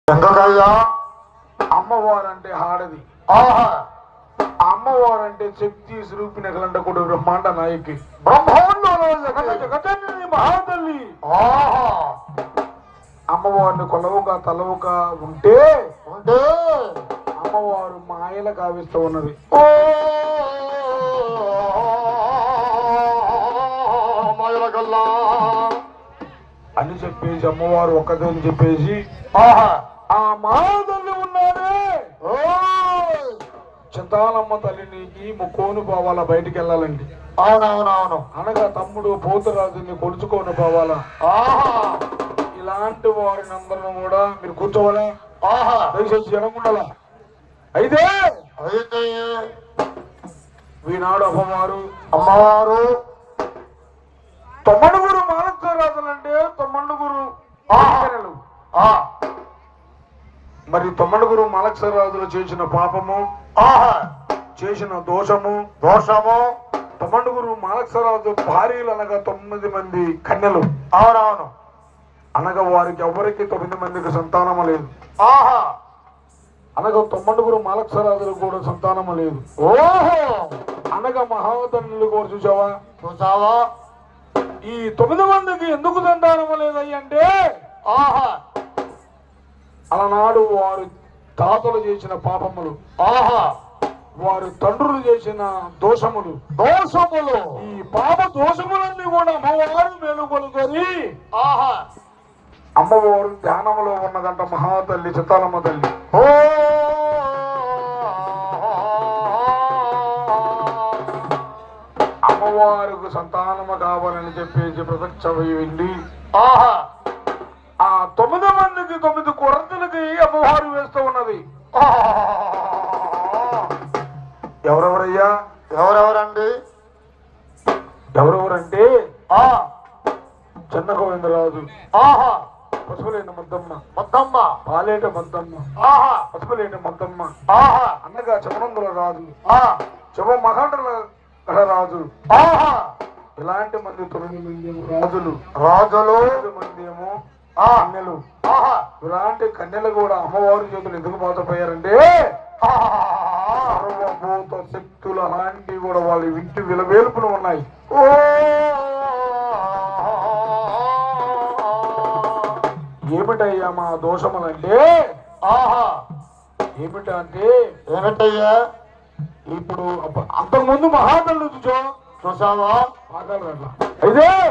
ఎందుకయ్యా? అమ్మవారంటే హాడది, ఆహా, అమ్మవారంటే శక్తి స్వరూపిణి కూడా బ్రహ్మాండ నాయకి, బ్రహ్మాండంలో జగజనని మహాతల్లి. ఆహా, అమ్మవారిని కొలవుగా తలవుగా ఉంటే ఉంటే అమ్మవారు మాయల కావిస్తూ ఉన్నది. ఓ మాయలగల్లా అని చెప్పేసి అమ్మవారు ఒక్కదే అని చెప్పేసి ఆహా, ఆ మహాతల్లి ఉన్నాడే ఓ చింతాలమ్మ తల్లిని ఈ ముక్కోను పోవాలా, బయటికి వెళ్ళాలండి. అవునవునవును, అనగా తమ్ముడు పోతురాజుని కొలుచుకొని పోవాలా. ఆహా, ఇలాంటి వారిని అందరూ కూడా మీరు కూర్చోవాలా, ఆహా. దయచేసి జనకుండాలా. అయితే అయితే ఈనాడు అమ్మవారు అమ్మవారు తొమ్మడుగురు మానసరాజులంటే తొమ్మండుగురు ఆచరణలు. ఆ, మరి తొమ్మండుగురు మాలక్షరాజులు చేసిన పాపము, ఆహా, చేసిన దోషము, దోషము, తొమ్మండుగురు మాలక్షరాజు భార్యలు అనగా 9 మంది కన్యలు. అవునవును, అనగా వారికి ఎవరికి 9 మందికి సంతానము లేదు. ఆహా, అనగా తొమ్మండుగురు మాలక్షరాజులు కూడా సంతానము లేదు. ఓహో, అనగా మహాతల్లులు కూడా చూసావా, చూసావా, ఈ 9 మందికి ఎందుకు సంతానము లేదయ్యి అంటే ఆహా, అలనాడు వారు తాతలు చేసిన పాపములు, ఆహా, వారు తండ్రులు చేసిన దోషములు, దోషములు, ఈ పాప దోషములన్నీ కూడా అమ్మవారు మేలుకొలుకొని ఆహా, అమ్మవారు ధ్యానములో ఉన్నదంట మహాతల్లి చిత్తాలమ్మ తల్లి. ఓ అమ్మవారికి సంతానము కావాలని చెప్పేసి ప్రత్యక్షమై వెళ్ళి ఆహా, ఆ 9 మందికి 9 కొరతలకి అమ్మవారు వేస్తూ ఉన్నది. ఎవరెవరయ్యా? ఎవరెవరండి? ఎవరెవరంటే ఆ, చెన్న గోవిందరాజు, ఆహా, పసుపులేని మద్దమ్మ, మొత్తమ్మ, పాలేట మద్దమ్మ, ఆహా, పసుపులేని మద్దమ్మ, ఆహా, అన్నగా చమనందుల రాజు, ఆ, శివ మహాండల రాజు, ఆహా, ఇలాంటి మంది 9 మంది రాజులు, రాజులు, 9 మంది ఏమో ఆ, కన్యలు. ఆహా, ఇలాంటి కన్యలు కూడా అమ్మవారి చేతులు ఎందుకు పోతపోయారంటే సర్వభూత శక్తులు అలాంటివి కూడా వాళ్ళ ఇంటి విలవేల్పులు ఉన్నాయి. ఓ ఏమిటయ్యా మా దోషములంటే, ఆహా, ఏమిటంటే ఏమిటయ్యా? ఇప్పుడు అంతకుముందు మహాతల్లి చూసా చూసావా? అయితే